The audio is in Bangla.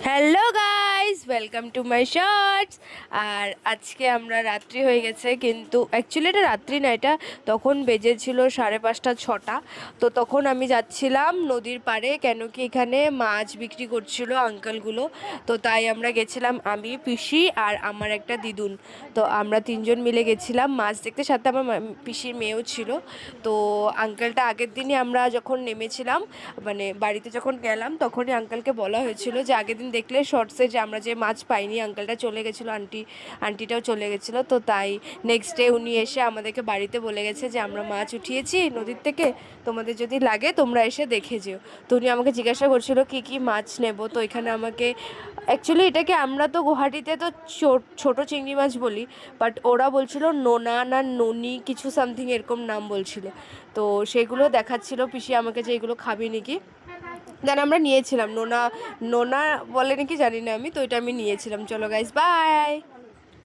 Hello guys, welcome to my shorts. আর আজকে আমরা রাত্রি হয়ে গেছে, কিন্তু অ্যাকচুয়ালি এটা রাত্রি না, এটা তখন বেজেছিল 5:30 6টা। তো তখন আমি যাচ্ছিলাম নদীর পাড়ে, কেন কি এখানে মাছ বিক্রি করছিল আঙ্কেলগুলো। তো তাই আমরা গেছিলাম, আমি, পিসি আর আমার একটা দিদুন। তো আমরা তিনজন মিলে গেছিলাম মাছ দেখতে, সাথে আমার পিসির মেয়েও ছিল। তো আঙ্কেলটা আগের দিনই আমরা যখন নেমেছিলাম, মানে বাড়িতে যখন গেলাম, তখনই আঙ্কেলকে বলা হয়েছিল যে আগের দিন দেখলে শর্টসে যে আমরা যে মাছ পাইনি, আঙ্কেলটা চলে গেছিলো, আন্টিটাও চলে গেছিলো। তো তাই নেক্সট ডে উনি এসে আমাদেরকে বাড়িতে বলে গেছে যে আমরা মাছ উঠিয়েছি নদীর থেকে, তোমাদের যদি লাগে তোমরা এসে দেখে যেও। তো উনি আমাকে জিজ্ঞাসা করছিল কি কি মাছ নেব। তো এখানে আমাকে অ্যাকচুয়ালি এটাকে আমরা তো গুয়াহাটিতে তো ছোট চিংড়ি মাছ বলি, বাট ওরা বলছিল নোনা না ননি কিছু সামথিং এরকম নাম বলছিল। তো সেগুলো দেখাচ্ছিল পিসি আমাকে যে এগুলো খাবি নাকি। দেন আমরা নিয়েছিলাম নোনা, নোনা বলে নাকি জানি না আমি, তো এটা আমি নিয়েছিলাম। চলো গাইস, বাই।